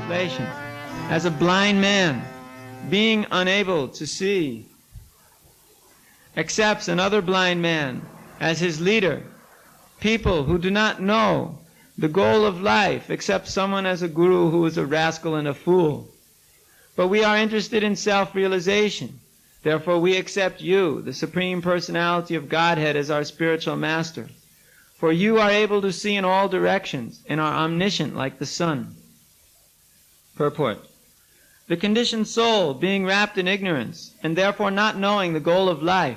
Translation. As a blind man, being unable to see, accepts another blind man as his leader, people who do not know the goal of life accept someone as a guru who is a rascal and a fool. But we are interested in self-realization. Therefore we accept you, the Supreme Personality of Godhead, as our spiritual master. For you are able to see in all directions and are omniscient like the sun. Purport. The conditioned soul, being wrapped in ignorance, and therefore not knowing the goal of life,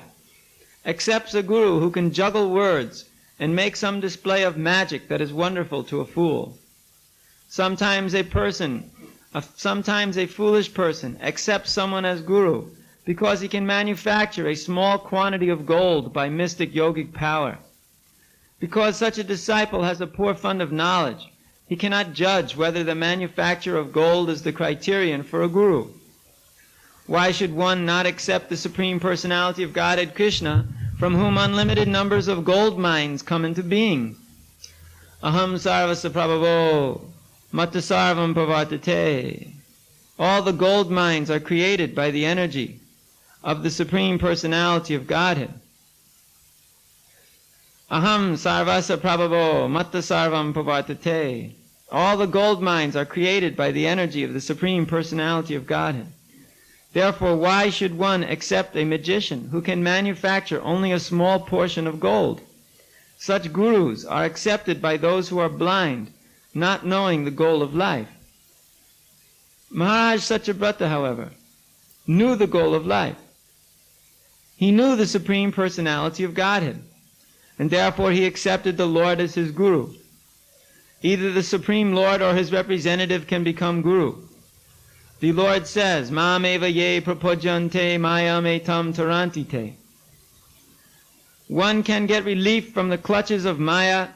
accepts a guru who can juggle words and make some display of magic that is wonderful to a fool. Sometimes a foolish person accepts someone as guru because he can manufacture a small quantity of gold by mystic yogic power. Because such a disciple has a poor fund of knowledge, he cannot judge whether the manufacture of gold is the criterion for a guru. Why should one not accept the Supreme Personality of Godhead Krishna, from whom unlimited numbers of gold mines come into being? Aham sarvasa prabhavo, matta sarvam pravartate. All the gold mines are created by the energy of the Supreme Personality of Godhead. Aham sarvasa prabhavo, matta sarvam pravartate. All the gold mines are created by the energy of the Supreme Personality of Godhead. Therefore, why should one accept a magician who can manufacture only a small portion of gold? Such gurus are accepted by those who are blind, not knowing the goal of life. Maharaj Satyavrata, however, knew the goal of life. He knew the Supreme Personality of Godhead, and therefore he accepted the Lord as his guru. Either the Supreme Lord or his representative can become guru. The Lord says, Mam eva ye prapojante mayam etam tarantite. One can get relief from the clutches of Maya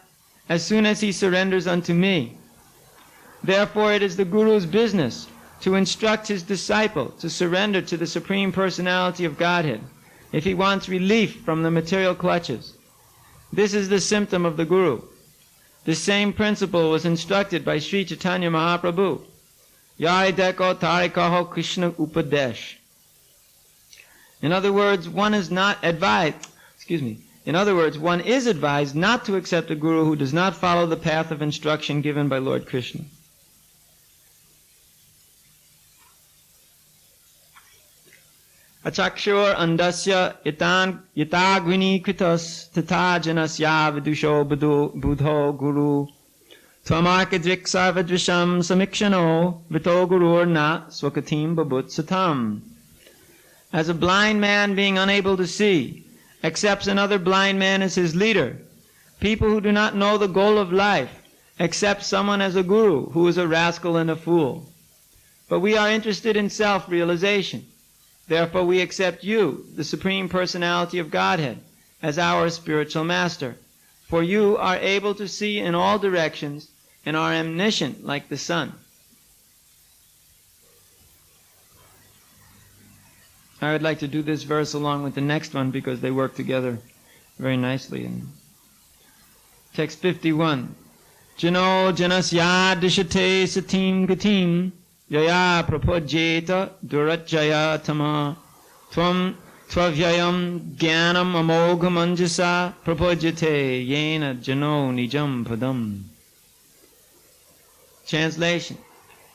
as soon as he surrenders unto me. Therefore it is the Guru's business to instruct his disciple to surrender to the Supreme Personality of Godhead if he wants relief from the material clutches. This is the symptom of the Guru. The same principle was instructed by Sri Chaitanya Mahaprabhu. Yai deko tarikaho Krishna upadesh. In other words, one is advised not to accept a guru who does not follow the path of instruction given by Lord Krishna. Achakshur andasya yatagvini kritas tata janasya vidusho budho guru tvamarkadrik sarvadvisham samikshano vito gurur na swakatim babut satam. As a blind man being unable to see accepts another blind man as his leader, people who do not know the goal of life accept someone as a guru who is a rascal and a fool. But we are interested in self-realization. Therefore we accept you, the Supreme Personality of Godhead, as our spiritual master. For you are able to see in all directions and are omniscient like the sun. I would like to do this verse along with the next one because they work together very nicely. In text 51. Jano janasya dishate satim gatim yaya prapojeta durajaya tama tvam tvavyayam jnanam amogha manjasa prapojete yena jano nijam padam. Translation.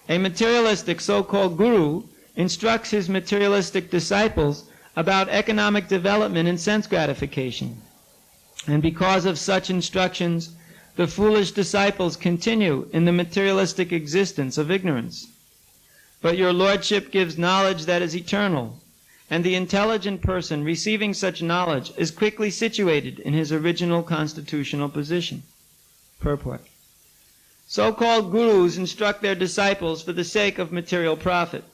A materialistic so-called guru instructs his materialistic disciples about economic development and sense gratification. And because of such instructions, the foolish disciples continue in the materialistic existence of ignorance. But your Lordship gives knowledge that is eternal, and the intelligent person receiving such knowledge is quickly situated in his original constitutional position. Purport. So-called gurus instruct their disciples for the sake of material profit.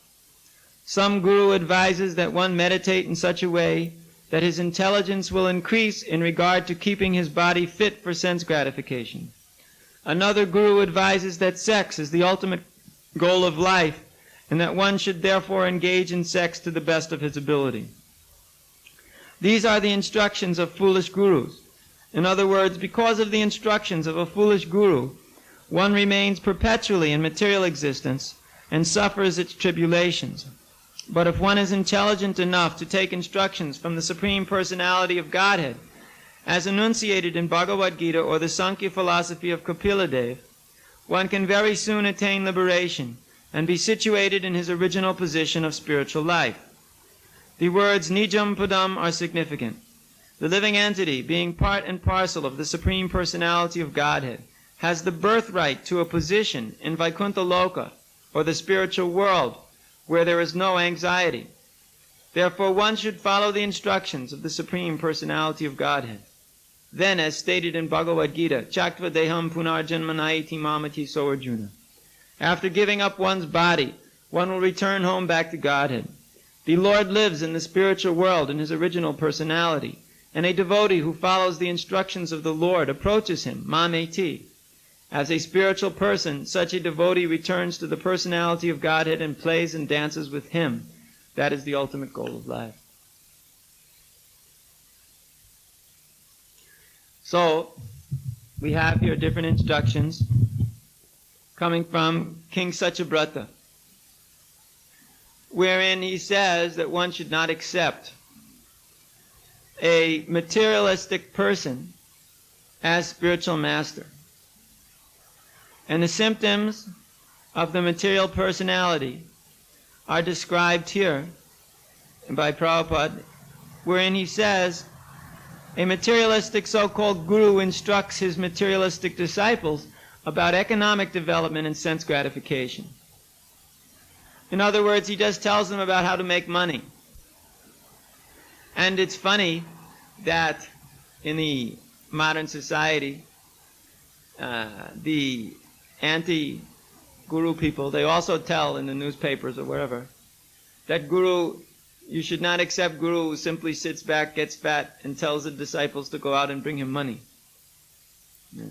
Some guru advises that one meditate in such a way that his intelligence will increase in regard to keeping his body fit for sense gratification. Another guru advises that sex is the ultimate goal of life and that one should therefore engage in sex to the best of his ability. These are the instructions of foolish gurus. In other words, because of the instructions of a foolish guru, one remains perpetually in material existence and suffers its tribulations. But if one is intelligent enough to take instructions from the Supreme Personality of Godhead, as enunciated in Bhagavad Gita or the Sankhya philosophy of Kapila, one can very soon attain liberation and be situated in his original position of spiritual life. The words Nijam Padam are significant. The living entity, being part and parcel of the Supreme Personality of Godhead, has the birthright to a position in Vaikuntha Loka, or the spiritual world, where there is no anxiety. Therefore one should follow the instructions of the Supreme Personality of Godhead. Then, as stated in Bhagavad Gita, Chaktva Deham Punarjanmanaiti Mamati So Arjuna. After giving up one's body, one will return home back to Godhead. The Lord lives in the spiritual world in his original personality, and a devotee who follows the instructions of the Lord approaches him, Mameti. As a spiritual person, such a devotee returns to the personality of Godhead and plays and dances with him. That is the ultimate goal of life. So, we have here different instructions coming from King Satyavrata, wherein he says that one should not accept a materialistic person as spiritual master. And the symptoms of the material personality are described here by Prabhupada, wherein he says, a materialistic so-called guru instructs his materialistic disciples about economic development and sense gratification. In other words, he just tells them about how to make money. And it's funny that in the modern society, the anti-guru people, they also tell in the newspapers or wherever that guru, you should not accept guru who simply sits back, gets fat, and tells the disciples to go out and bring him money. Yeah.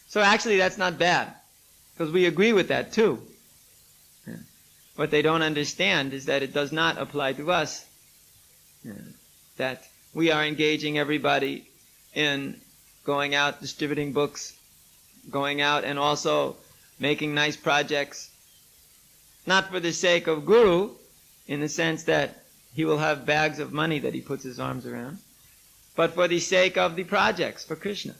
So actually that's not bad, because we agree with that too. Yeah. What they don't understand is that it does not apply to us. Yeah. That we are engaging everybody in going out, distributing books, going out and also making nice projects, not for the sake of guru, in the sense that he will have bags of money that he puts his arms around, but for the sake of the projects, for Krishna.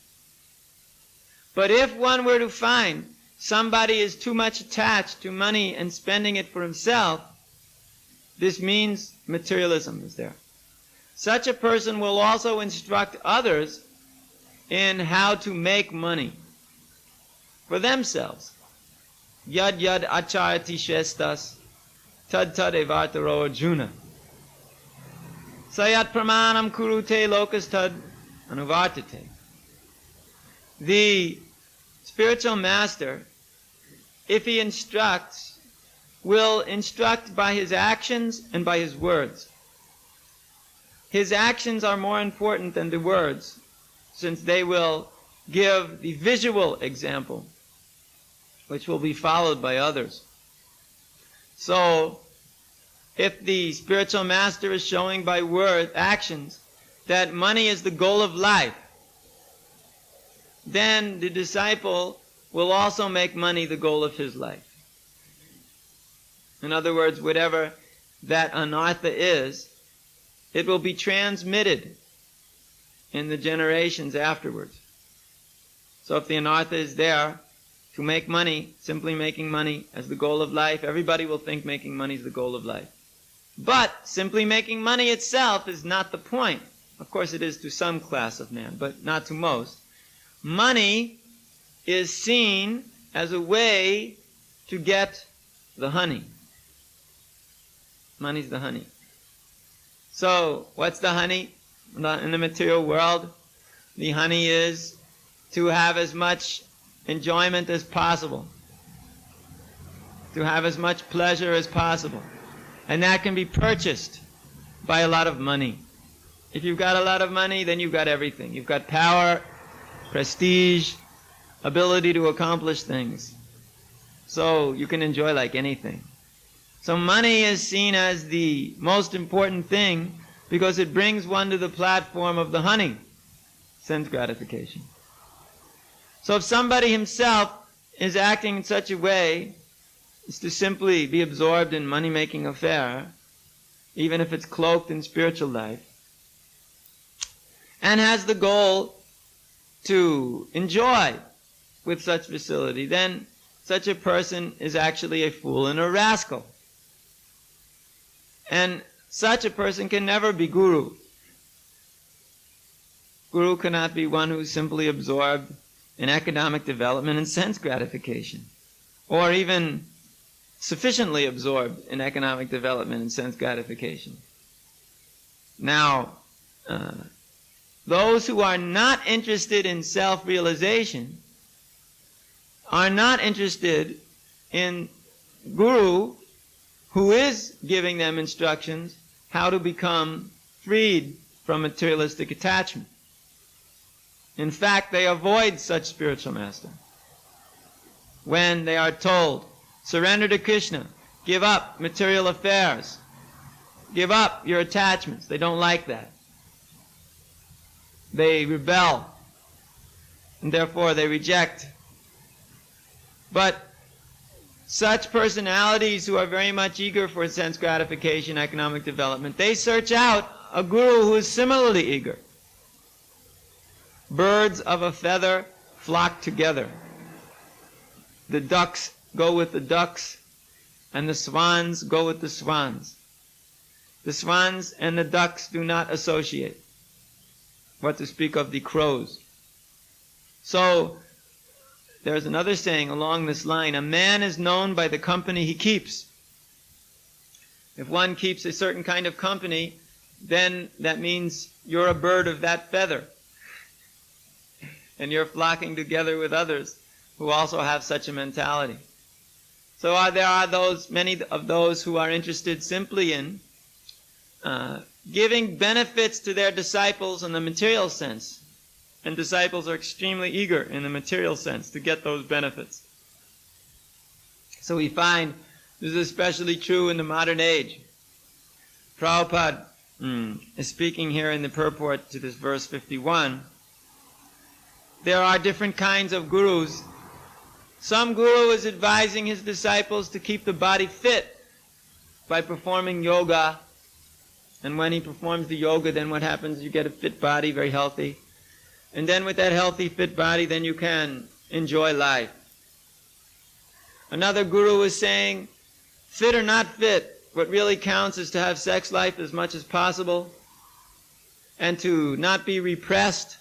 But if one were to find somebody is too much attached to money and spending it for himself, this means materialism is there. Such a person will also instruct others in how to make money for themselves. Yad yad acharati shestas, tad tad evartaro Arjuna. Sayat pramanam kurute lokas tad anuvartate. The spiritual master, if he instructs, will instruct by his actions and by his words. His actions are more important than the words, since they will give the visual example, which will be followed by others. So, if the spiritual master is showing by actions, that money is the goal of life, then the disciple will also make money the goal of his life. In other words, whatever that anartha is, it will be transmitted in the generations afterwards. So if the anartha is there to make money, simply making money as the goal of life, everybody will think making money is the goal of life. But simply making money itself is not the point. Of course it is to some class of man, but not to most. Money is seen as a way to get the honey. Money's the honey. So, what's the honey in the material world? The honey is to have as much enjoyment as possible, to have as much pleasure as possible. And that can be purchased by a lot of money. If you've got a lot of money, then you've got everything. You've got power, prestige, ability to accomplish things. So you can enjoy like anything. So money is seen as the most important thing because it brings one to the platform of the honey, sense gratification. So if somebody himself is acting in such a way is to simply be absorbed in money-making affair, even if it's cloaked in spiritual life, and has the goal to enjoy with such facility, then such a person is actually a fool and a rascal. And such a person can never be guru. Guru cannot be one who is simply absorbed in economic development and sense gratification, or even sufficiently absorbed in economic development and sense gratification. Now, those who are not interested in self-realization are not interested in guru who is giving them instructions how to become freed from materialistic attachment. In fact, they avoid such spiritual master. When they are told, surrender to Krishna, give up material affairs, give up your attachments, they don't like that. They rebel, and therefore they reject. But such personalities who are very much eager for sense gratification, economic development, they search out a guru who is similarly eager. Birds of a feather flock together. The ducks go with the ducks, and the swans go with the swans. The swans and the ducks do not associate. What to speak of the crows. So, there's another saying along this line, a man is known by the company he keeps. If one keeps a certain kind of company, then that means you're a bird of that feather. And you're flocking together with others who also have such a mentality. So there are many of those who are interested simply in giving benefits to their disciples in the material sense. And disciples are extremely eager in the material sense to get those benefits. So we find this is especially true in the modern age. Prabhupada is speaking here in the purport to this verse 51. There are different kinds of gurus. Some guru is advising his disciples to keep the body fit by performing yoga. And when he performs the yoga, then what happens? You get a fit body, very healthy. And then with that healthy, fit body, then you can enjoy life. Another guru is saying, fit or not fit, what really counts is to have sex life as much as possible and to not be repressed.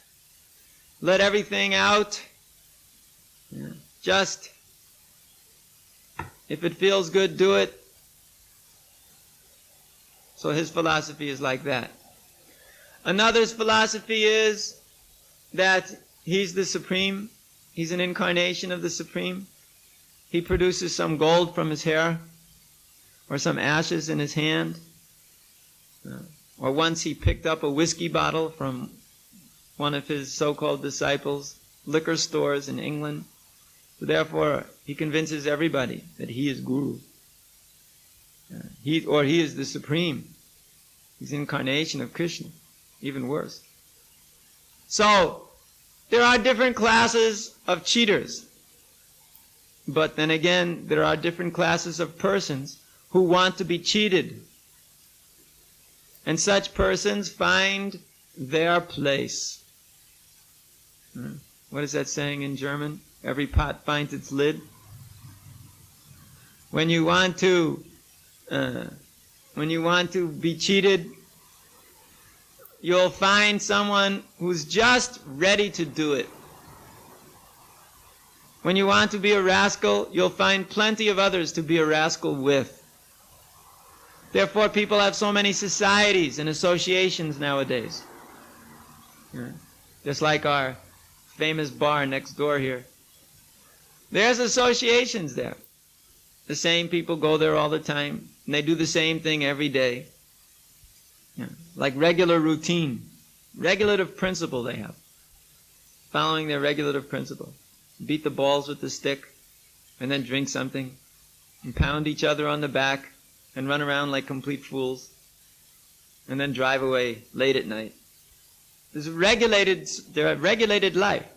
Let everything out. Just, if it feels good, do it. So his philosophy is like that. Another's philosophy is that he's the Supreme. He's an incarnation of the Supreme. He produces some gold from his hair or some ashes in his hand. Or once he picked up a whiskey bottle from one of his so-called disciples' liquor stores in England. So therefore, he convinces everybody that he is Guru. He is the Supreme. He's the incarnation of Krishna. Even worse. So, there are different classes of cheaters. But then again, there are different classes of persons who want to be cheated. And such persons find their place. What is that saying in German? Every pot finds its lid. When you want to be cheated, you'll find someone who's just ready to do it. When you want to be a rascal, you'll find plenty of others to be a rascal with. Therefore, people have so many societies and associations nowadays. Just like our famous bar next door here. There's associations there. The same people go there all the time, and they do the same thing every day. Like regular routine. Regulative principle they have. Following their regulative principle. Beat the balls with the stick, and then drink something, and pound each other on the back, and run around like complete fools, and then drive away late at night. They're a regulated life.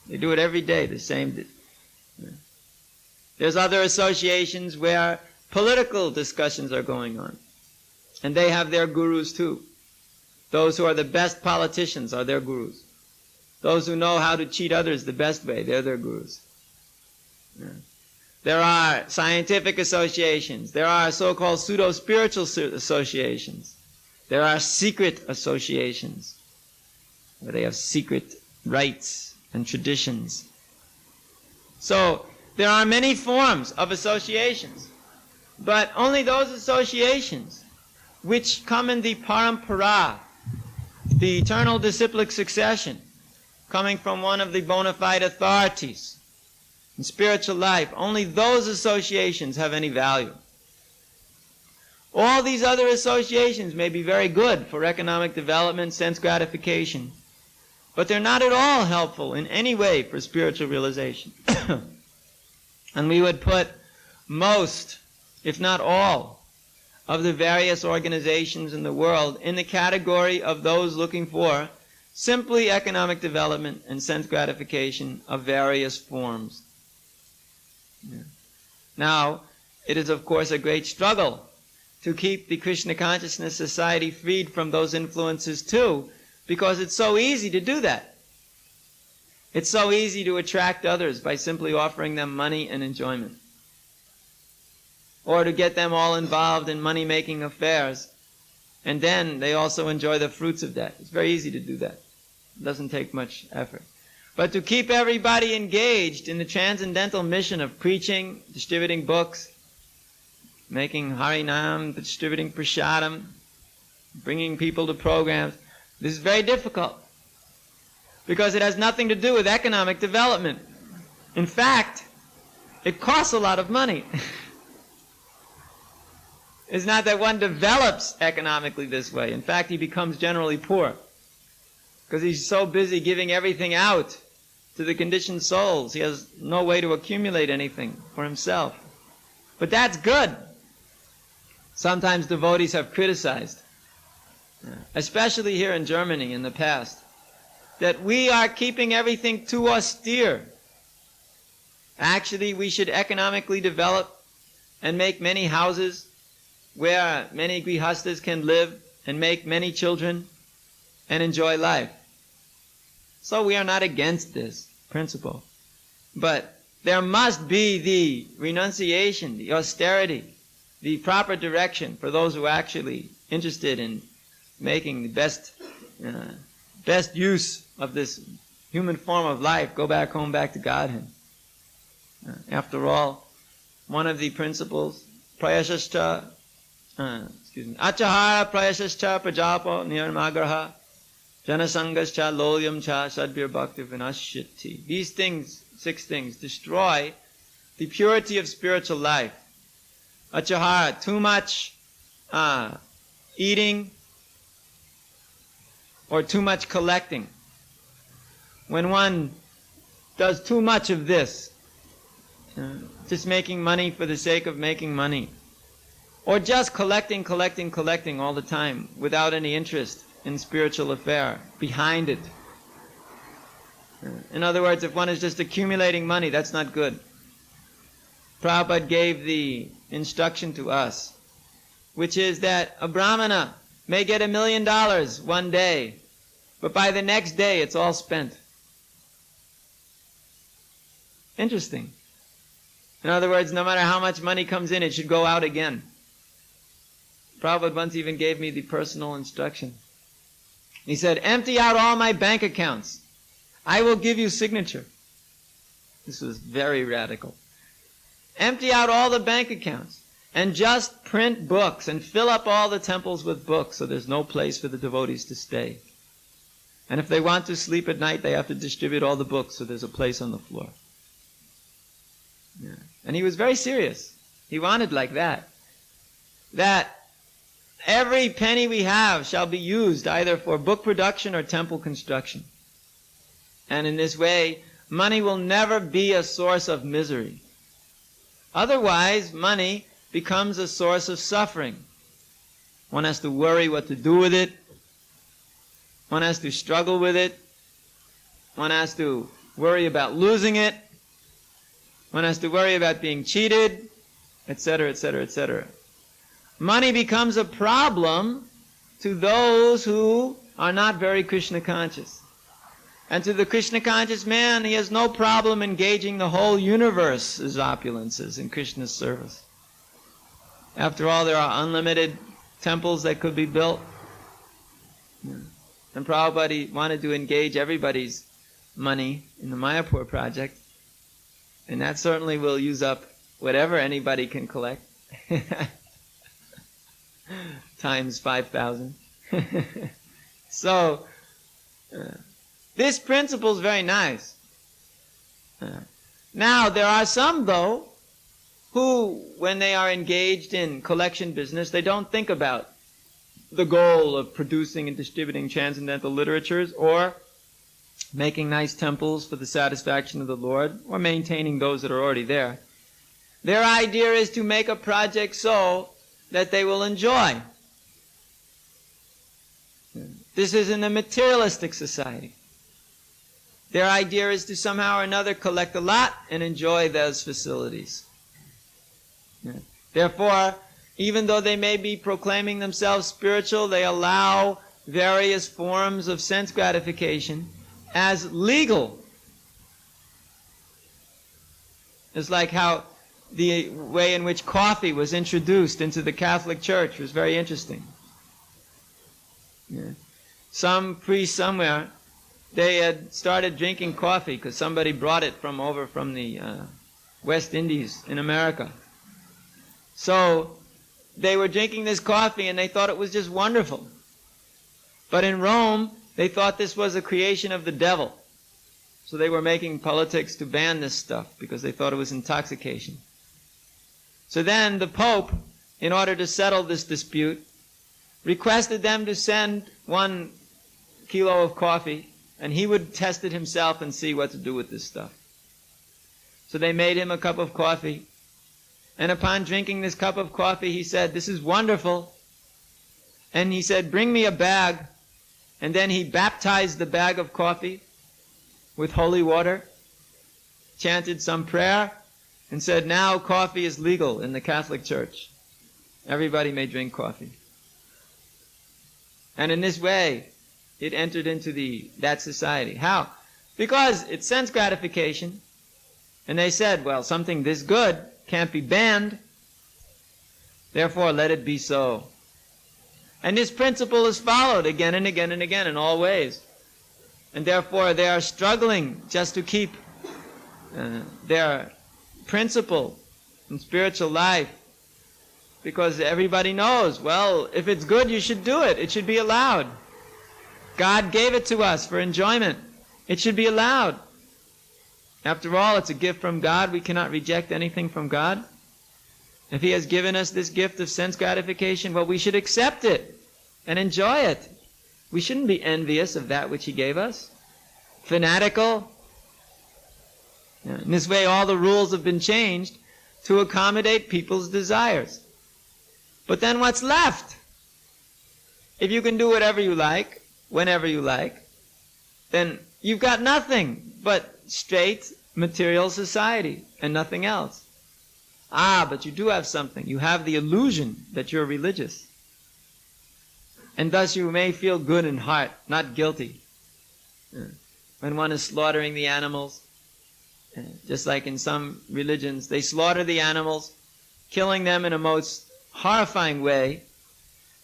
They do it every day, the same. There's other associations where political discussions are going on. And they have their gurus too. Those who are the best politicians are their gurus. Those who know how to cheat others the best way, they're their gurus. Yeah. There are scientific associations. There are so-called pseudo-spiritual associations. There are secret associations where they have secret rites and traditions. So there are many forms of associations, but only those associations which come in the parampara, the eternal disciplic succession, coming from one of the bona fide authorities in spiritual life, only those associations have any value. All these other associations may be very good for economic development, sense gratification, but they're not at all helpful in any way for spiritual realization. And we would put most, if not all, of the various organizations in the world in the category of those looking for simply economic development and sense gratification of various forms. Yeah. Now, it is of course a great struggle to keep the Krishna Consciousness Society freed from those influences too, because it's so easy to do that. It's so easy to attract others by simply offering them money and enjoyment, or to get them all involved in money-making affairs, and then they also enjoy the fruits of that. It's very easy to do that. It doesn't take much effort. But to keep everybody engaged in the transcendental mission of preaching, distributing books, making Harinam, distributing Prasadam, bringing people to programs, this is very difficult, because it has nothing to do with economic development. In fact, it costs a lot of money. It's not that one develops economically this way. In fact, he becomes generally poor, because he's so busy giving everything out to the conditioned souls. He has no way to accumulate anything for himself. But that's good. Sometimes devotees have criticized, especially here in Germany in the past, that we are keeping everything too austere. Actually, we should economically develop and make many houses where many grihastas can live and make many children and enjoy life. So we are not against this principle. But there must be the renunciation, the austerity, the proper direction for those who are actually interested in making the best use of this human form of life, go back home, back to Godhead. After all, one of the principles, prayasascha, achahara prayasascha prajapo nirmagraha janasangascha lolyam cha sadbir bhakti vinashyati. These things, 6 things, destroy the purity of spiritual life. Achahara, too much eating or too much collecting. When one does too much of this, just making money for the sake of making money, or just collecting all the time without any interest in spiritual affair behind it. In other words, if one is just accumulating money, that's not good. Prabhupada gave the instruction to us, which is that a brahmana may get $1 million one day, but by the next day it's all spent. Interesting. In other words, no matter how much money comes in, it should go out again. Prabhupada once even gave me the personal instruction. He said, empty out all my bank accounts. I will give you signature. This was very radical. Empty out all the bank accounts and just print books and fill up all the temples with books so there's no place for the devotees to stay. And if they want to sleep at night, they have to distribute all the books so there's a place on the floor. Yeah. And he was very serious. He wanted like that. That every penny we have shall be used either for book production or temple construction. And in this way, money will never be a source of misery. Otherwise, money becomes a source of suffering. One has to worry what to do with it. One has to struggle with it. One has to worry about losing it. One has to worry about being cheated, etc., etc., etc. Money becomes a problem to those who are not very Krishna conscious. And to the Krishna conscious man, he has no problem engaging the whole universe's opulences in Krishna's service. After all, there are unlimited temples that could be built. And Prabhupada wanted to engage everybody's money in the Mayapur project. And that certainly will use up whatever anybody can collect. Times 5,000. So, this principle is very nice. Now, there are some, though, who, when they are engaged in collection business, they don't think about the goal of producing and distributing transcendental literatures, or making nice temples for the satisfaction of the Lord, or maintaining those that are already there. Their idea is to make a project so that they will enjoy. This is in a materialistic society. Their idea is to somehow or another collect a lot and enjoy those facilities. Therefore, even though they may be proclaiming themselves spiritual, they allow various forms of sense gratification as legal. It's like how the way in which coffee was introduced into the Catholic Church was very interesting. Some priest somewhere, they had started drinking coffee because somebody brought it from over from the West Indies in America. So they were drinking this coffee and they thought it was just wonderful. But in Rome, they thought this was a creation of the devil. So they were making politics to ban this stuff because they thought it was intoxication. So then the Pope, in order to settle this dispute, requested them to send 1 kilo of coffee, and he would test it himself and see what to do with this stuff. So they made him a cup of coffee, and upon drinking this cup of coffee, he said, "This is wonderful." And he said, "Bring me a bag." And then he baptized the bag of coffee with holy water, chanted some prayer, and said, "Now coffee is legal in the Catholic Church. Everybody may drink coffee." And in this way, it entered into that society. How? Because it's sense gratification. And they said, well, something this good can't be banned. Therefore, let it be so. And this principle is followed again and again and again in all ways. And therefore, they are struggling just to keep their principle in spiritual life. Because everybody knows, well, if it's good, you should do it. It should be allowed. God gave it to us for enjoyment. It should be allowed. After all, it's a gift from God. We cannot reject anything from God. If He has given us this gift of sense gratification, well, we should accept it and enjoy it. We shouldn't be envious of that which He gave us. Fanatical. In this way, all the rules have been changed to accommodate people's desires. But then what's left? If you can do whatever you like, whenever you like, then you've got nothing but straight material society and nothing else. But you do have something. You have the illusion that you're religious. And thus you may feel good in heart, not guilty. When one is slaughtering the animals, just like in some religions, they slaughter the animals, killing them in a most horrifying way,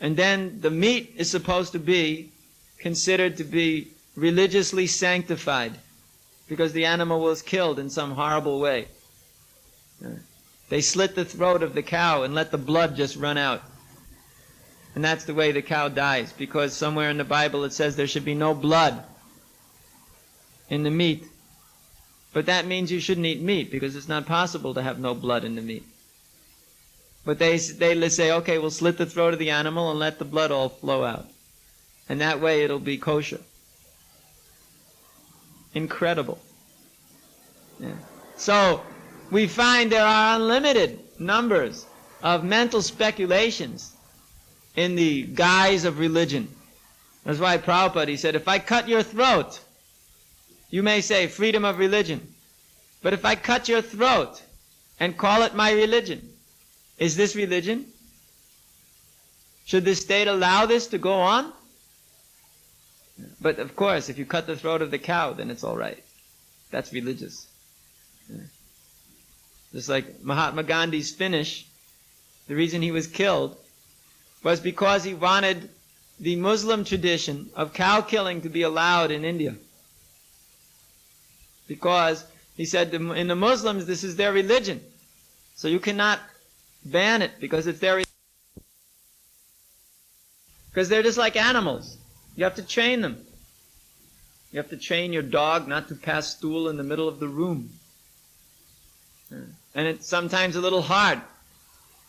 and then the meat is supposed to be considered to be religiously sanctified because the animal was killed in some horrible way. They slit the throat of the cow and let the blood just run out. And that's the way the cow dies, because somewhere in the Bible it says there should be no blood in the meat. But that means you shouldn't eat meat, because it's not possible to have no blood in the meat. But they say, okay, we'll slit the throat of the animal and let the blood all flow out. And that way it'll be kosher. Incredible. So, we find there are unlimited numbers of mental speculations in the guise of religion. That's why Prabhupada, he said, if I cut your throat, you may say freedom of religion. But if I cut your throat and call it my religion, is this religion? Should the state allow this to go on? But of course, if you cut the throat of the cow, then it's all right. That's religious. Just like Mahatma Gandhi's finish, the reason he was killed was because he wanted the Muslim tradition of cow killing to be allowed in India. Because he said in the Muslims, this is their religion. So you cannot ban it because it's their religion. Because they're just like animals. You have to train them. You have to train your dog not to pass stool in the middle of the room. And it's sometimes a little hard.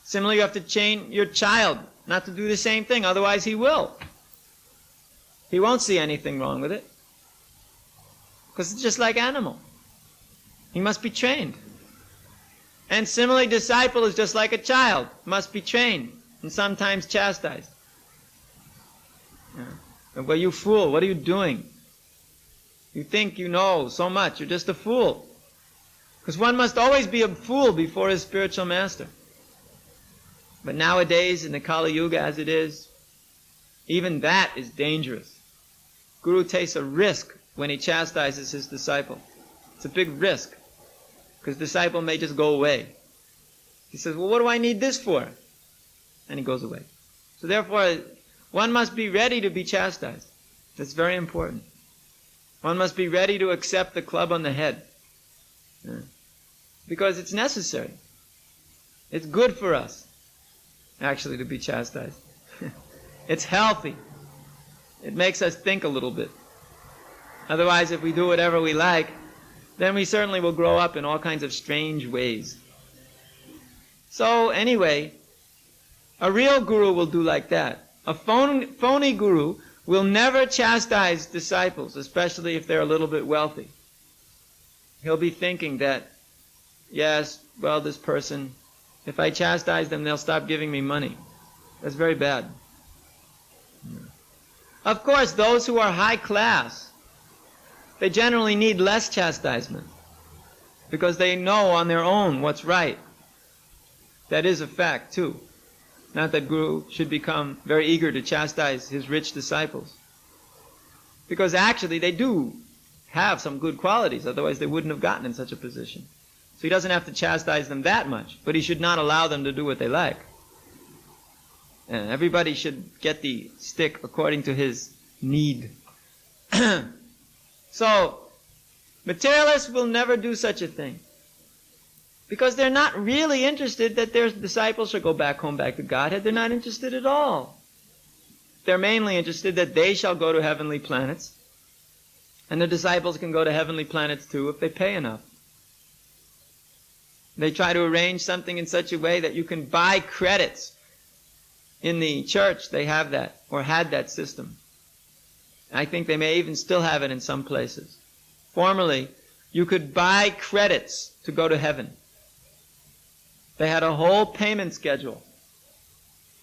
Similarly, you have to train your child not to do the same thing, otherwise he will. He won't see anything wrong with it. Because it's just like animal. He must be trained. And similarly, disciple is just like a child, must be trained and sometimes chastised. Well, you fool, what are you doing? You think you know so much, you're just a fool. Because one must always be a fool before his spiritual master. But nowadays, in the Kali Yuga as it is, even that is dangerous. Guru takes a risk when he chastises his disciple. It's a big risk, because the disciple may just go away. He says, well, what do I need this for? And he goes away. So therefore, one must be ready to be chastised. That's very important. One must be ready to accept the club on the head. Because it's necessary. It's good for us, actually, to be chastised. It's healthy. It makes us think a little bit. Otherwise, if we do whatever we like, then we certainly will grow up in all kinds of strange ways. So anyway, a real guru will do like that. A phony guru will never chastise disciples, especially if they're a little bit wealthy. He'll be thinking that, yes, well, this person, if I chastise them, they'll stop giving me money. That's very bad. Of course, those who are high class, they generally need less chastisement because they know on their own what's right. That is a fact, too. Not that Guru should become very eager to chastise his rich disciples. Because actually they do have some good qualities, otherwise they wouldn't have gotten in such a position. So he doesn't have to chastise them that much, but he should not allow them to do what they like. And everybody should get the stick according to his need. So, materialists will never do such a thing. Because they're not really interested that their disciples shall go back home, back to Godhead. They're not interested at all. They're mainly interested that they shall go to heavenly planets. And the disciples can go to heavenly planets too if they pay enough. They try to arrange something in such a way that you can buy credits. In the church, they have that, or had that system. I think they may even still have it in some places. Formerly, you could buy credits to go to heaven. They had a whole payment schedule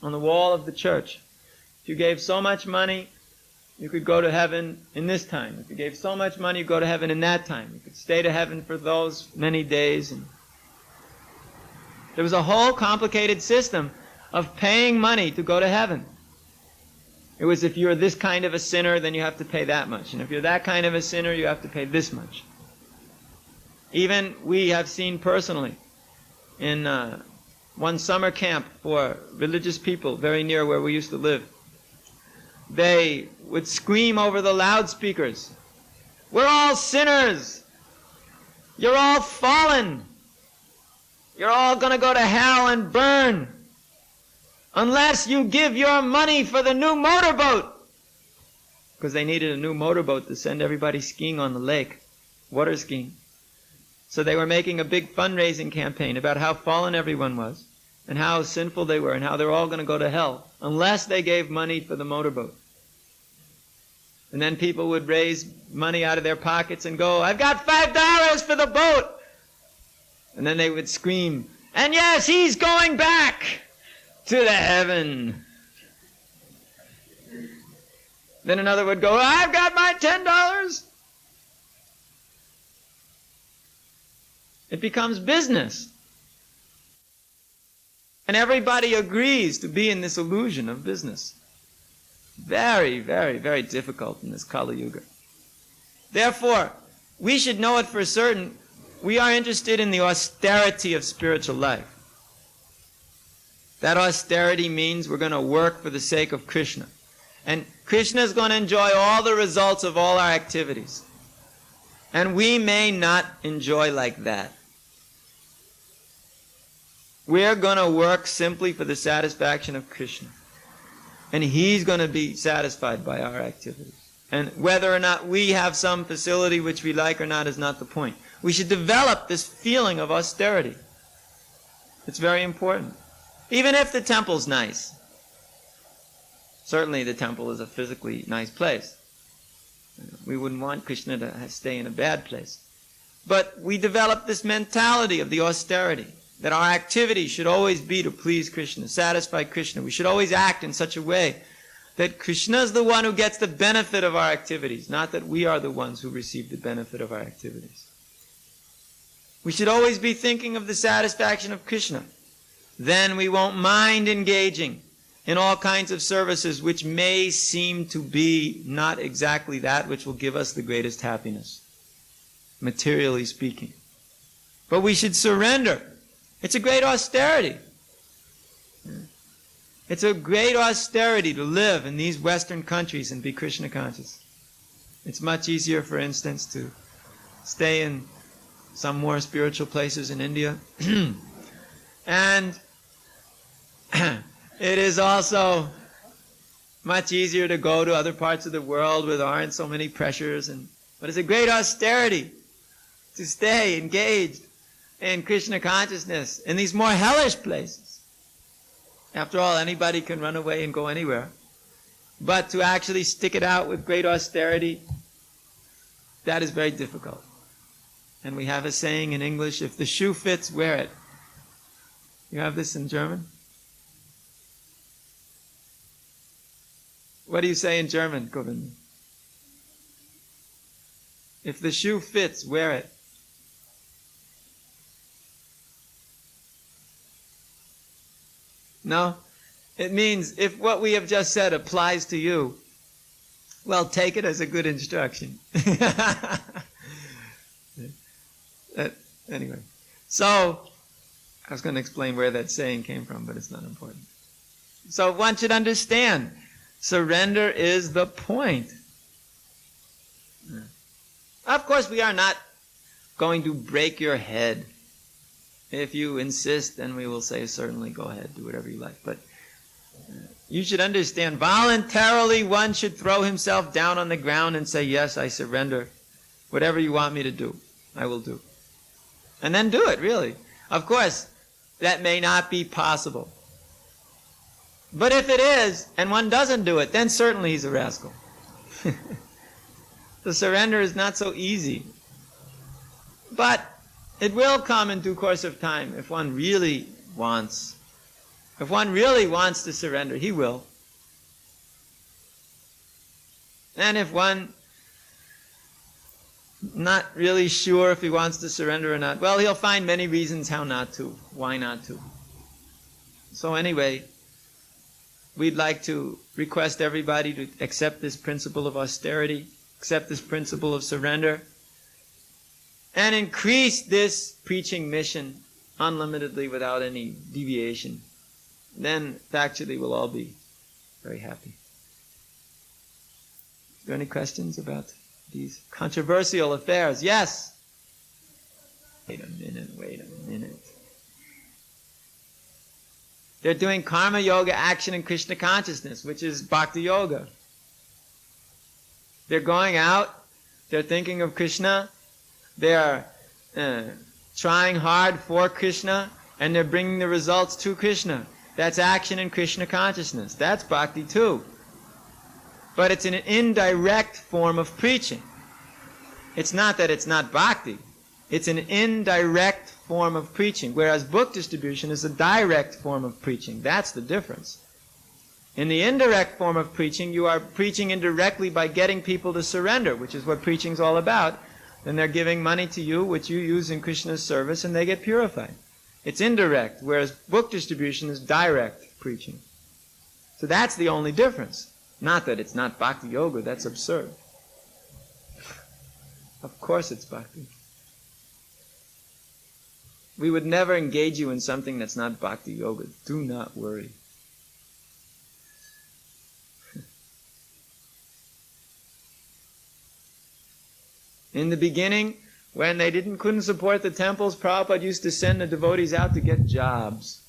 on the wall of the church. If you gave so much money, you could go to heaven in this time. If you gave so much money, you go to heaven in that time. You could stay to heaven for those many days. And there was a whole complicated system of paying money to go to heaven. It was if you're this kind of a sinner, then you have to pay that much. And if you're that kind of a sinner, you have to pay this much. Even we have seen personally in one summer camp for religious people very near where we used to live. They would scream over the loudspeakers, "We're all sinners! You're all fallen! You're all going to go to hell and burn unless you give your money for the new motorboat!" Because they needed a new motorboat to send everybody skiing on the lake, water skiing. So they were making a big fundraising campaign about how fallen everyone was and how sinful they were and how they're all going to go to hell unless they gave money for the motorboat. And then people would raise money out of their pockets and go, "I've got $5 for the boat." And then they would scream, "And yes, he's going back to the heaven." Then another would go, "I've got my $10. It becomes business. And everybody agrees to be in this illusion of business. Very, very, very difficult in this Kali Yuga. Therefore, we should know it for certain. We are interested in the austerity of spiritual life. That austerity means we're going to work for the sake of Krishna. And Krishna is going to enjoy all the results of all our activities. And we may not enjoy like that. We're going to work simply for the satisfaction of Krishna. And He's going to be satisfied by our activities. And whether or not we have some facility which we like or not is not the point. We should develop this feeling of austerity. It's very important. Even if the temple's nice. Certainly the temple is a physically nice place. We wouldn't want Krishna to stay in a bad place. But we develop this mentality of the austerity. That our activity should always be to please Krishna, satisfy Krishna. We should always act in such a way that Krishna is the one who gets the benefit of our activities, not that we are the ones who receive the benefit of our activities. We should always be thinking of the satisfaction of Krishna. Then we won't mind engaging in all kinds of services which may seem to be not exactly that which will give us the greatest happiness, materially speaking. But we should surrender. It's a great austerity. It's a great austerity to live in these Western countries and be Krishna conscious. It's much easier, for instance, to stay in some more spiritual places in India. And it is also much easier to go to other parts of the world where there aren't so many pressures. But it's a great austerity to stay engaged in Krishna consciousness in these more hellish places. After all, anybody can run away and go anywhere. But to actually stick it out with great austerity, that is very difficult. And we have a saying in English, if the shoe fits, wear it. You have this in German? What do you say in German, Govind? If the shoe fits, wear it. No? It means if what we have just said applies to you, well, take it as a good instruction. Anyway, so I was going to explain where that saying came from, but it's not important. So one should understand, surrender is the point. Of course, we are not going to break your head. If you insist, then we will say, certainly, go ahead, do whatever you like. But you should understand, voluntarily one should throw himself down on the ground and say, yes, I surrender. Whatever you want me to do, I will do. And then do it, really. Of course, that may not be possible. But if it is, and one doesn't do it, then certainly he's a rascal. The surrender is not so easy. But it will come in due course of time if one really wants. If one really wants to surrender, he will. And if one not really sure if he wants to surrender or not, well, he'll find many reasons how not to, why not to. So anyway, we'd like to request everybody to accept this principle of austerity, accept this principle of surrender, and increase this preaching mission unlimitedly without any deviation. Then, factually, we'll all be very happy. Are there any questions about these controversial affairs? Yes? Wait a minute. They're doing karma yoga, action, and Krishna consciousness, which is bhakti yoga. They're going out, they're thinking of Krishna, they're trying hard for Krishna, and they're bringing the results to Krishna. That's action in Krishna consciousness. That's bhakti too. But it's an indirect form of preaching. It's not that it's not bhakti. It's an indirect form of preaching, whereas book distribution is a direct form of preaching. That's the difference. In the indirect form of preaching, you are preaching indirectly by getting people to surrender, which is what preaching is all about. then they're giving money to you, which you use in Krishna's service, and they get purified. It's indirect, whereas book distribution is direct preaching. So that's the only difference. Not that it's not bhakti yoga, that's absurd. Of course it's bhakti. We would never engage you in something that's not bhakti yoga. Do not worry. In the beginning, when they couldn't support the temples, Prabhupada used to send the devotees out to get jobs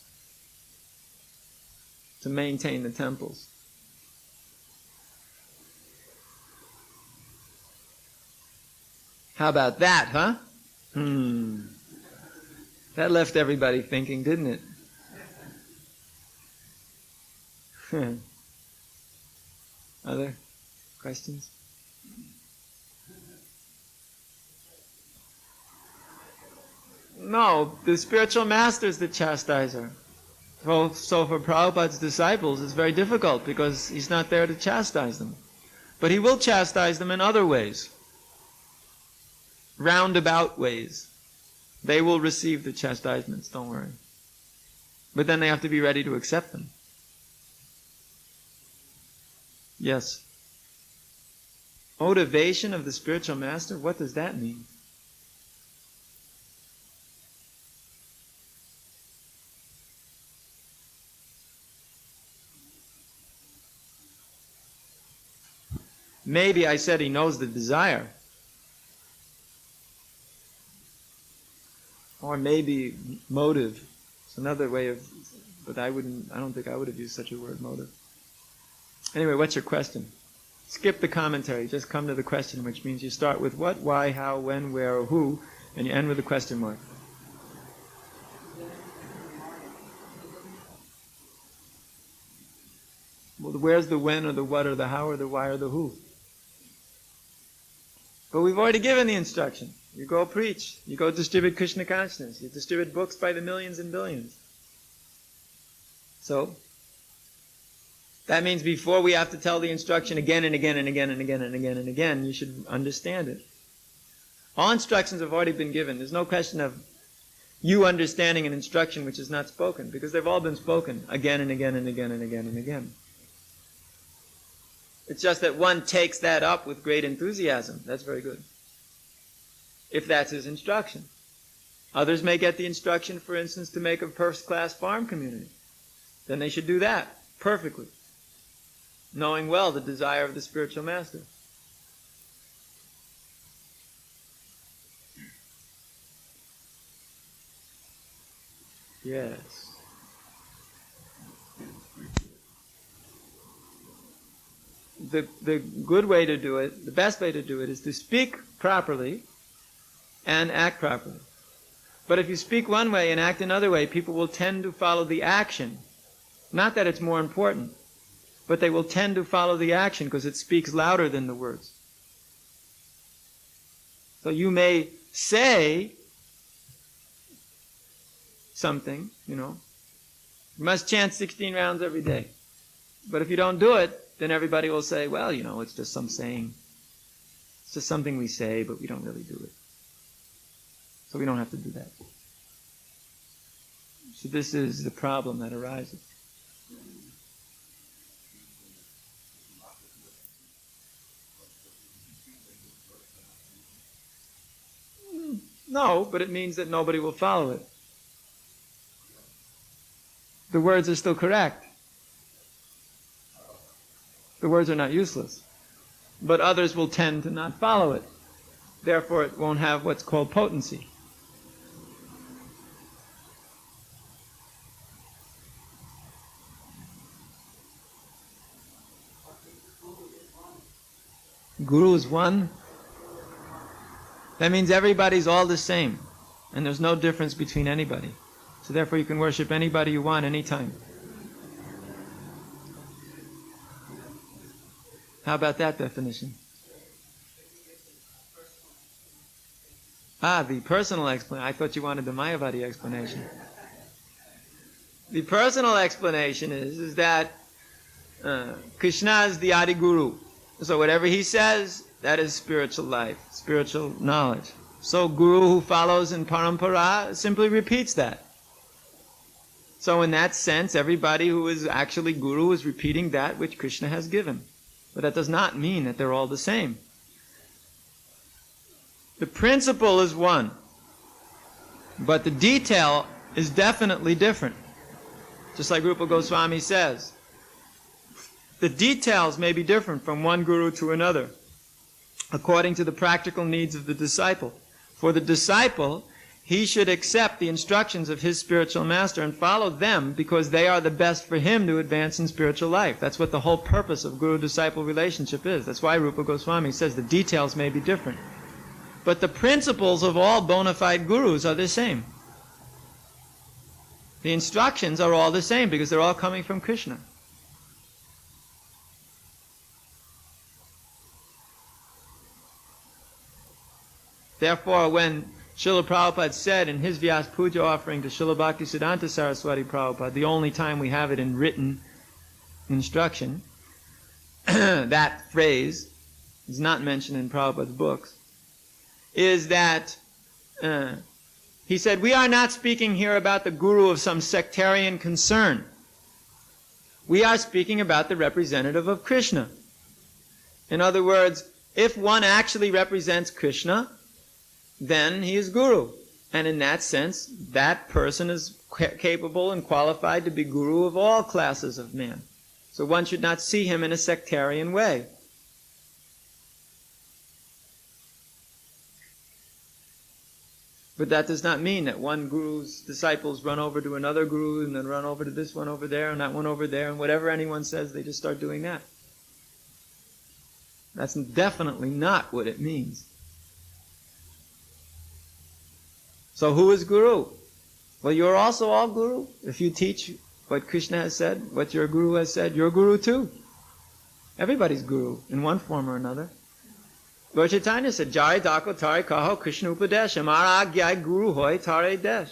to maintain the temples. How about that, huh? That left everybody thinking, didn't it? Other questions? No, the spiritual master is the chastiser. So for Prabhupada's disciples, it's very difficult because he's not there to chastise them. But he will chastise them in other ways. Roundabout ways. They will receive the chastisements, don't worry. But then they have to be ready to accept them. Yes. Motivation of the spiritual master? What does that mean? Maybe I said he knows the desire. Or maybe motive. It's another way of, but I don't think I would have used such a word, motive. Anyway, what's your question? Skip the commentary, just come to the question, which means you start with what, why, how, when, where, or who, and you end with a question mark. Well, where's the when, or the what, or the how, or the why, or the who? But we've already given the instruction. You go preach. You go distribute Krishna consciousness. You distribute books by the millions and billions. So, that means before we have to tell the instruction again and again and again and again and again and again, you should understand it. All instructions have already been given. There's no question of you understanding an instruction which is not spoken, because they've all been spoken again and again and again and again and again. It's just that one takes that up with great enthusiasm. That's very good. If that's his instruction. Others may get the instruction, for instance, to make a first-class farm community. Then they should do that perfectly, knowing well the desire of the spiritual master. Yes. The good way to do it, the best way to do it, is to speak properly and act properly. But if you speak one way and act another way, people will tend to follow the action. Not that it's more important, but they will tend to follow the action because it speaks louder than the words. So you may say something, you must chant 16 rounds every day. But if you don't do it, then everybody will say, well, it's just some saying. It's just something we say, but we don't really do it. So we don't have to do that. So this is the problem that arises. No, but it means that nobody will follow it. The words are still correct. The words are not useless. But others will tend to not follow it. Therefore, it won't have what's called potency. Guru is one. That means everybody's all the same. And there's no difference between anybody. So therefore you can worship anybody you want anytime. How about that definition? The personal explanation. I thought you wanted the Mayavadi explanation. The personal explanation is that Krishna is the Adi Guru. So whatever he says That is spiritual life, spiritual knowledge. So Guru who follows in parampara simply repeats that. So in that sense, everybody who is actually Guru is repeating that which Krishna has given. But that does not mean that they're all the same. The principle is one, but the detail is definitely different. Just like Rupa Goswami says, the details may be different from one Guru to another, according to the practical needs of the disciple. For the disciple, he should accept the instructions of his spiritual master and follow them because they are the best for him to advance in spiritual life. That's what the whole purpose of Guru-disciple relationship is. That's why Rupa Goswami says the details may be different. But the principles of all bona fide gurus are the same. The instructions are all the same because they're all coming from Krishna. Therefore, when Srila Prabhupada said in his Vyas Puja offering to Srila Bhaktisiddhanta Saraswati Prabhupada, the only time we have it in written instruction, that phrase is not mentioned in Prabhupada's books, is that he said, we are not speaking here about the guru of some sectarian concern. We are speaking about the representative of Krishna. In other words, if one actually represents Krishna, then he is guru. And in that sense, that person is capable and qualified to be guru of all classes of men. So one should not see him in a sectarian way. But that does not mean that one guru's disciples run over to another guru and then run over to this one over there and that one over there, and whatever anyone says, they just start doing that. That's definitely not what it means. So who is guru? Well, you're also all guru. If you teach what Krishna has said, what your guru has said, you're guru too. Everybody's guru in one form or another. Lord Chaitanya said, Jai Dako Tare Kaho Krishna Upadesh Amara Agyai Guru Hoy Tare Desh.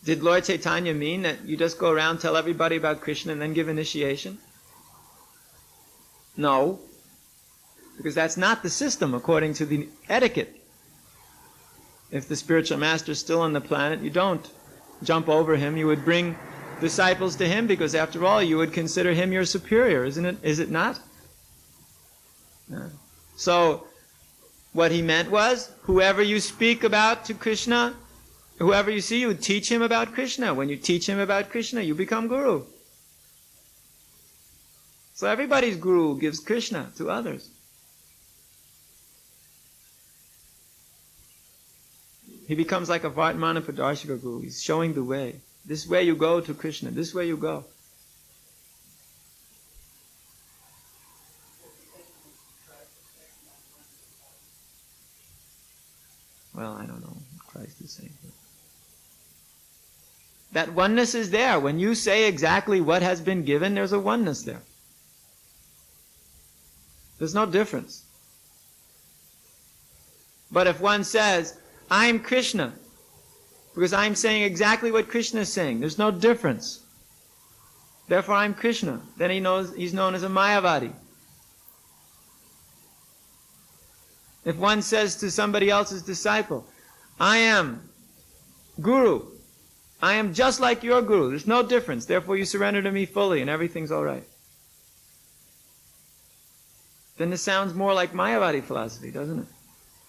Did Lord Chaitanya mean that you just go around, tell everybody about Krishna and then give initiation? No. Because that's not the system according to the etiquette. If the spiritual master is still on the planet, you don't jump over him. You would bring disciples to him because after all, you would consider him your superior, isn't it? Is it not? No. So, what he meant was, whoever you speak about to Krishna, whoever you see, you teach him about Krishna. When you teach him about Krishna, you become guru. So everybody's guru gives Krishna to others. He becomes like a Vartmana Pradarshika guru. He's showing the way. This way you go to Krishna. This way you go. Well, I don't know what Christ is saying. That oneness is there. When you say exactly what has been given, there's a oneness there. There's no difference. But if one says, I'm Krishna, because I'm saying exactly what Krishna is saying, there's no difference. Therefore I'm Krishna. Then he's known as a Mayavadi. If one says to somebody else's disciple, I am Guru, I am just like your Guru, there's no difference, therefore you surrender to me fully and everything's all right. Then this sounds more like Mayavadi philosophy, doesn't it?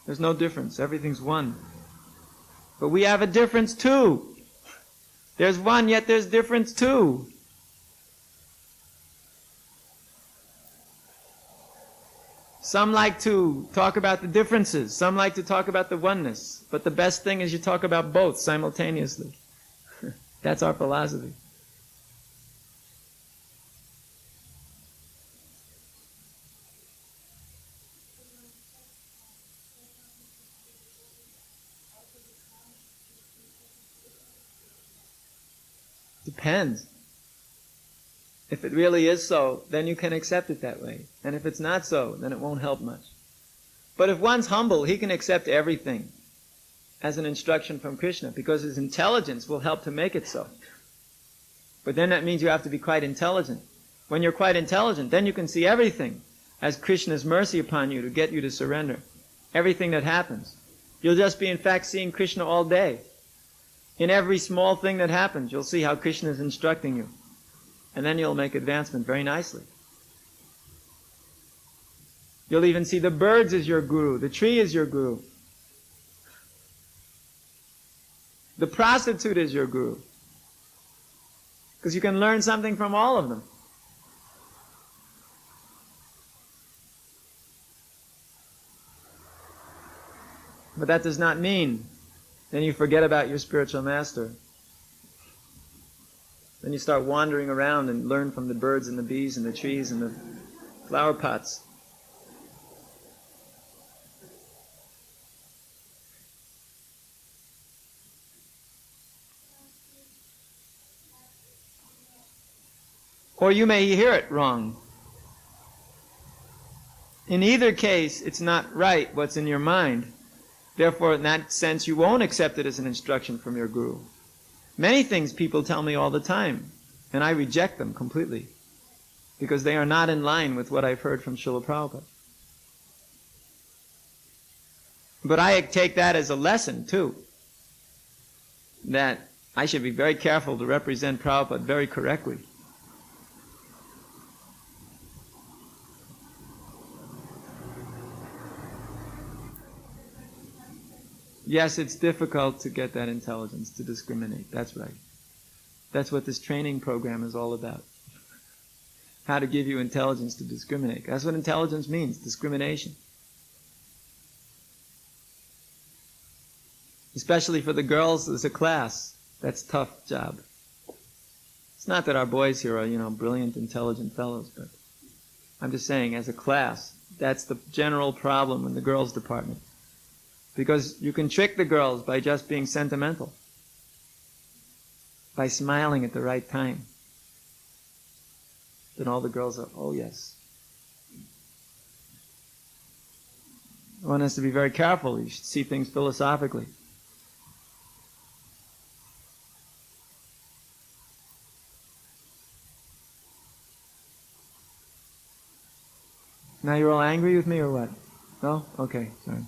There's no difference, everything's one. But we have a difference too. There's one, yet there's difference too. Some like to talk about the differences. Some like to talk about the oneness. But the best thing is you talk about both simultaneously. That's our philosophy. Depends. If it really is so, then you can accept it that way. And if it's not so, then it won't help much. But if one's humble, he can accept everything as an instruction from Krishna, because his intelligence will help to make it so. But then that means you have to be quite intelligent. When you're quite intelligent, then you can see everything as Krishna's mercy upon you to get you to surrender. Everything that happens. You'll just be in fact seeing Krishna all day. In every small thing that happens, you'll see how Krishna is instructing you. And then you'll make advancement very nicely. You'll even see the birds as your guru, the tree is your guru. The prostitute is your guru. Because you can learn something from all of them. But that does not mean then you forget about your spiritual master. Then you start wandering around and learn from the birds and the bees and the trees and the flower pots. Or you may hear it wrong. In either case, it's not right what's in your mind. Therefore, in that sense, you won't accept it as an instruction from your guru. Many things people tell me all the time, and I reject them completely, because they are not in line with what I've heard from Srila Prabhupada. But I take that as a lesson, too, that I should be very careful to represent Prabhupada very correctly. Yes, it's difficult to get that intelligence, to discriminate. That's right. That's what this training program is all about. How to give you intelligence to discriminate. That's what intelligence means, discrimination. Especially for the girls as a class. That's a tough job. It's not that our boys here are, brilliant, intelligent fellows, but I'm just saying, as a class, that's the general problem in the girls' department. Because you can trick the girls by just being sentimental, by smiling at the right time. Then all the girls are, oh yes. One has to be very careful. You should see things philosophically. Now you're all angry with me or what? No? Okay, sorry.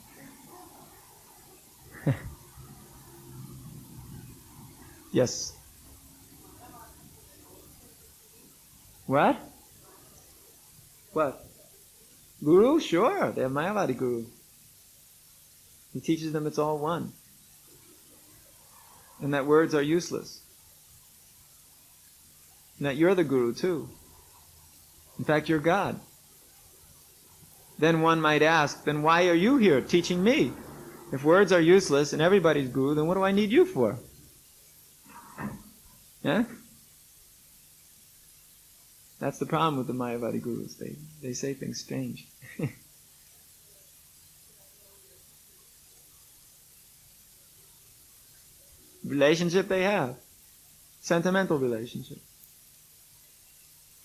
Yes. What? What? Guru? Sure, they have Mayavadi Guru. He teaches them it's all one. And that words are useless. And that you're the Guru too. In fact, you're God. Then one might ask, then why are you here teaching me? If words are useless and everybody's Guru, then what do I need you for? Yeah? That's the problem with the Mayavadi Gurus. They say things strange. Relationship they have. Sentimental relationship.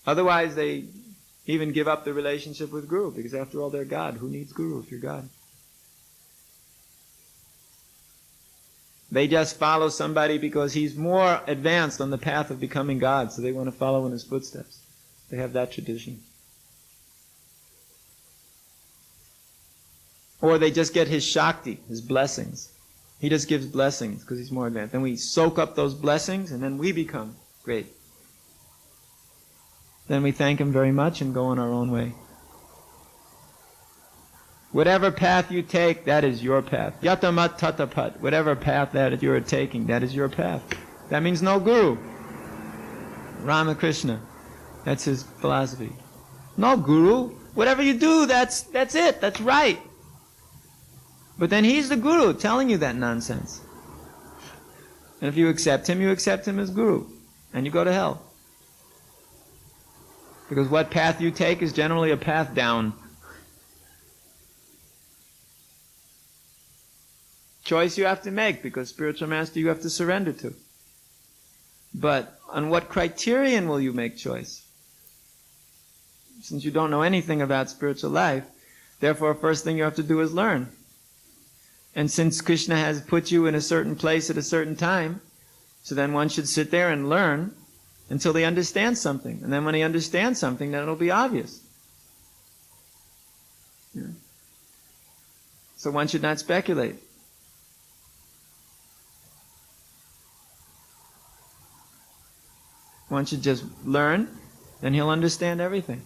Otherwise they even give up the relationship with Guru, because after all they're God. Who needs Guru if you're God? They just follow somebody because he's more advanced on the path of becoming God, so they want to follow in his footsteps. They have that tradition. Or they just get his Shakti, his blessings. He just gives blessings because he's more advanced. Then we soak up those blessings and then we become great. Then we thank him very much and go on our own way. Whatever path you take, that is your path. Yatamat tatapat. Whatever path that you are taking, that is your path. That means no guru. Ramakrishna. That's his philosophy. No guru. Whatever you do, that's it. That's right. But then he's the guru telling you that nonsense. And if you accept him as guru. And you go to hell. Because what path you take is generally a path down. Choice you have to make, because spiritual master you have to surrender to. But on what criterion will you make choice? Since you don't know anything about spiritual life, therefore first thing you have to do is learn. And since Krishna has put you in a certain place at a certain time, so then one should sit there and learn until they understand something. And then when they understand something, then it'll be obvious. Yeah. So one should not speculate. One should just learn, and he'll understand everything.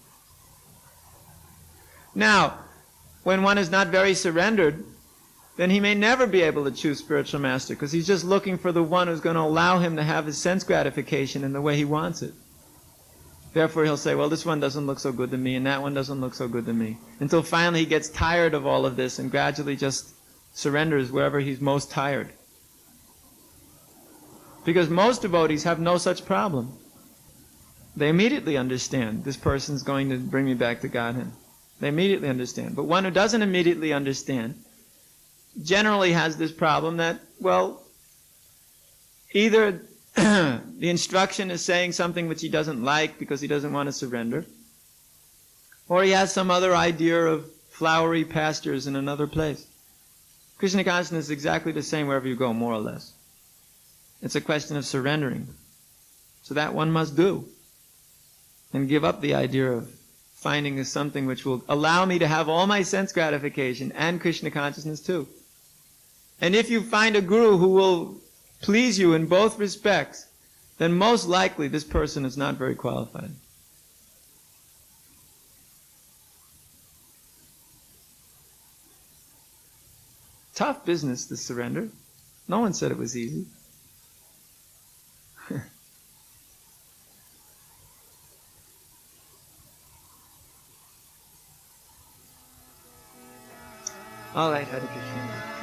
Now, when one is not very surrendered, then he may never be able to choose spiritual master, because he's just looking for the one who's going to allow him to have his sense gratification in the way he wants it. Therefore he'll say, well, this one doesn't look so good to me, and that one doesn't look so good to me. Until finally he gets tired of all of this and gradually just surrenders wherever he's most tired. Because most devotees have no such problem. They immediately understand, this person's going to bring me back to Godhead. They immediately understand. But one who doesn't immediately understand generally has this problem that, well, either the instruction is saying something which he doesn't like because he doesn't want to surrender, or he has some other idea of flowery pastures in another place. Krishna consciousness is exactly the same wherever you go, more or less. It's a question of surrendering. So that one must do. And give up the idea of finding something which will allow me to have all my sense gratification and Krishna consciousness too. And if you find a guru who will please you in both respects, then most likely this person is not very qualified. Tough business, this surrender. No one said it was easy. All right, Hare Krishna.